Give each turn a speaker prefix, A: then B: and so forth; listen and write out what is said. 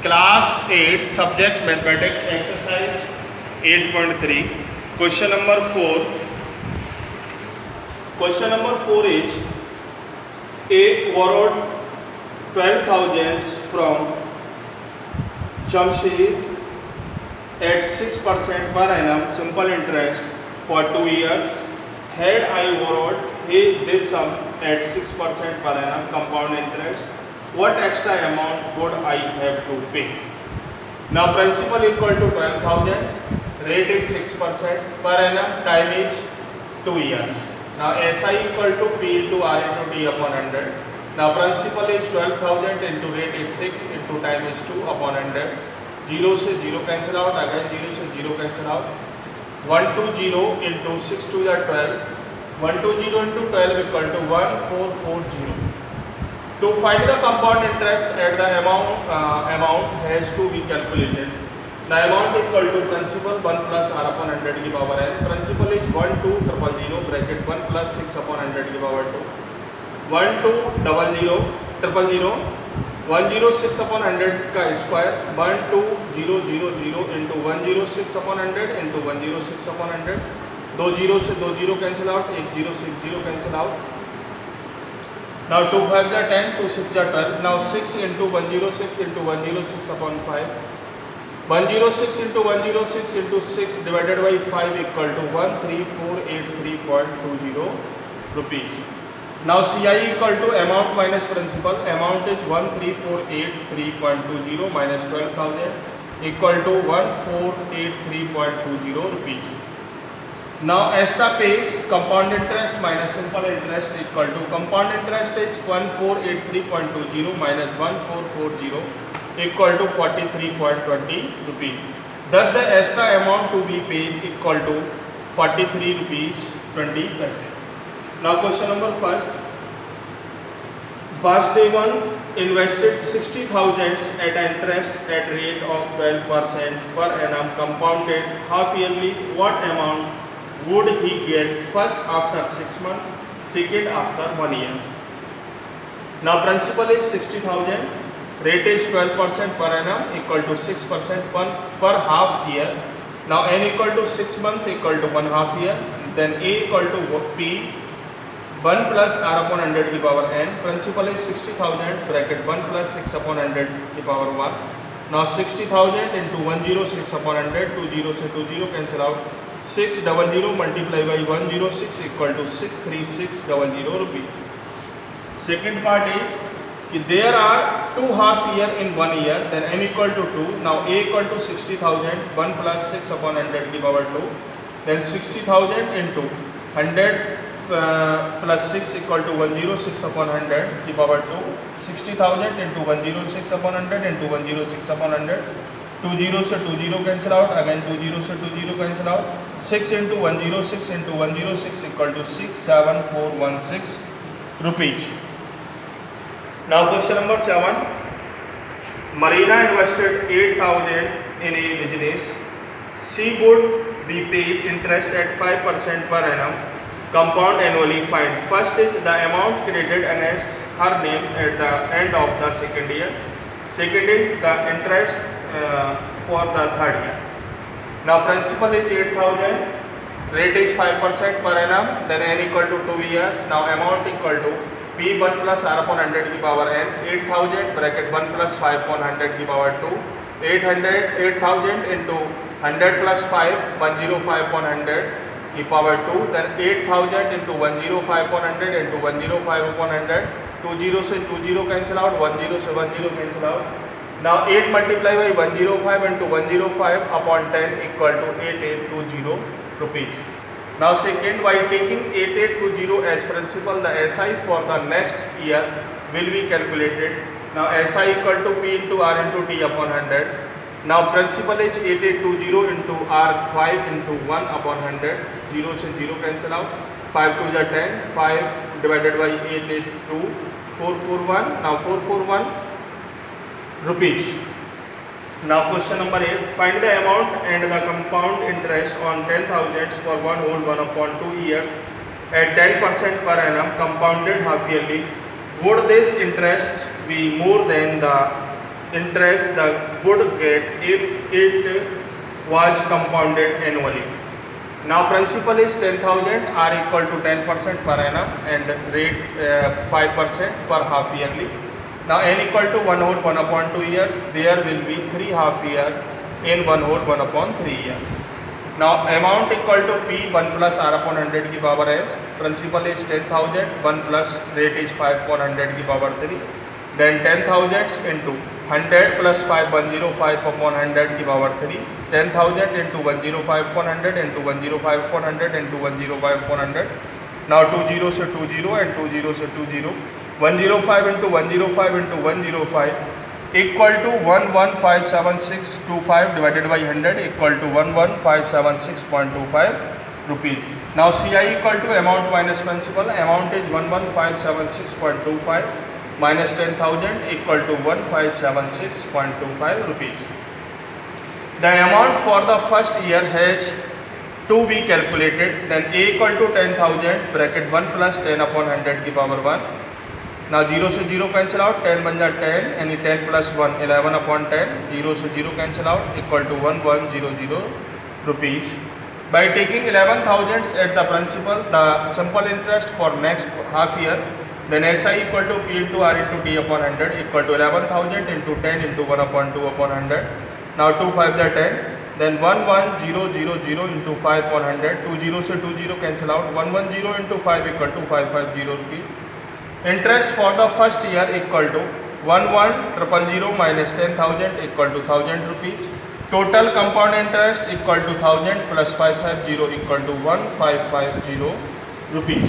A: Class 8 Subject Mathematics Exercise 8.3 Question number 4. Question number 4 is A borrowed 12,000 from Jamshid at 6% per annum simple interest for 2 years. Had I borrowed this sum at 6% per annum compound interest, what extra amount would I have to pay? Now principal equal to 12,000, rate is 6% per annum, time is 2 years. Now SI equal to P into R into D upon 100. Now principal is 12,000 into rate is 6 into time is 2 upon 100. 0 से 0 cancel out, again 0 से 0 cancel out. 120 into 6 to the 12. 120 into 12 equal to 1440. To find the compound interest at the amount has to be calculated. The amount equal to principal 1 plus R upon 100 की power n. Principal is 1200 bracket 1 plus 6 upon 100 की power 2. 1200 106 upon 100 का square 12000 into 106 upon 100 into 106 upon 100. 2 0 से 2 0 cancel out, 1 0 से 1 0 cancel out. Now 2 5 the 10, 2 6 the 12. Now 6 into 106 into 106 upon 5. 106 into 106 into 6 divided by 5 equal to 13483.20 rupees. Now CI equal to amount minus principal. Amount is 13483.20 minus 12,000 equal to 1483.20 rupees. Now extra pays compound interest minus simple interest equal to compound interest is 1483.20 minus 1440 equal to 43.20 rupees. Thus the extra amount to be paid equal to 43 rupees 20 paise. Now question number first. Vasudevan invested 60,000 at interest at rate of 12% per annum compounded half yearly. What amount would he get first after 6 months, second after 1 year? Now principal is 60,000, rate is 12% per annum equal to 6% per half year. Now n equal to 6 months equal to 1 half year. Then A equal to P 1 plus R upon 100 की power n. Principal is 60,000 bracket 1 plus 6 upon 100 की power 1. Now 60,000 into 106 upon 100, 20 से 20 cancel out. 600 multiply by 106 equal to 63600 rupees. Second part is कि there are 2 half year in 1 year, then n equal to 2. Now A equal to 60,000, 1 plus 6 upon 100 की power 2. Then 60,000 into 100 plus 6 equal to 106 upon 100 की power 2. 60,000 into 106 upon 100 into 106 upon 100. 20 से 20 cancel out, again 20 से 20 cancel out. 6 into 106 into 106 equal to 67416 rupees. Now question number 7. Marina invested 8,000 in a business. She would be paid interest at 5% per annum compound annually. Find first is the amount credited against her name at the end of the second year. Second is the interest for the third year. Now principal is 8,000, rate is 5% per annum, then n equal to 2 years. Now amount equal to P 1 plus R upon 100 की power n. 8,000 bracket 1 plus 5 upon 100 की power 2. 8,000 into 100 plus 5, 105 upon 100 की power 2. Then 8,000 into 105 upon 100 into 105 upon 100. 20 से 20 cancel out, 10 से 10 cancel out. Now 8 multiply by 105 into 105 upon 10 equal to 8820 rupees. Now second, by taking 8820 as principal, the SI for the next year will be calculated. Now SI equal to P into R into T upon 100. Now principal is 8820 into R 5 into 1 upon 100. 0 से 0 cancel out. 5 to the 10. 5 divided by 882 441. Now 441 rupees. Now question number 8. Find the amount and the compound interest on 10,000 for 1 whole 1 upon 2 years at 10% per annum compounded half yearly. Would this interest be more than the interest the would get if it was compounded annually. Now principal is 10,000 are equal to 10% per annum and rate 5% per half yearly. Now n equal to 1 whole 1 upon 2 years, there will be 3 half year in 1 whole 1 upon 3 years. Now amount equal to P 1 plus R upon 100 की power n. Principal is 10,000, 1 plus rate is 5 upon 100 की power 3. Then 10,000 into 100 plus 5 105 upon 100 की power 3. 10,000 into 105 upon 100 into 105 upon 100 into 105 upon 100. Now 20 से 20 and 20 से 20. 105 into 105 into 105 equal to 11,576.25 divided by 100 equal to 11,576.25 rupees. Now CI equal to amount minus principal. Amount is 11,576.25 minus 10,000 equal to 1,576.25 rupees. The amount for the first year has to be calculated. Then A equal to 10,000 bracket 1 plus 10 upon 100 की power 1. Now 0 से 0 cancel out, 10 बन जा 10 यानी 10 plus 1 11 upon 10. 0 से 0 cancel out equal to 1100 rupees. By taking 11,000 at the principal, the simple interest for next half year, then SI equal to P into R into T upon 100 equal to 11,000 into 10 into 1 upon 2 upon 100. Now 2 5 are 10. Then 11,000 into 5 upon 100. 20 से 20 cancel out. 110 into 5 equal to 550 rupees. Interest for the first year equal to 11,000 minus 10,000 equal to 1,000 rupees. Total compound interest equal to 1,000 plus 550 equal to 1,550 rupees.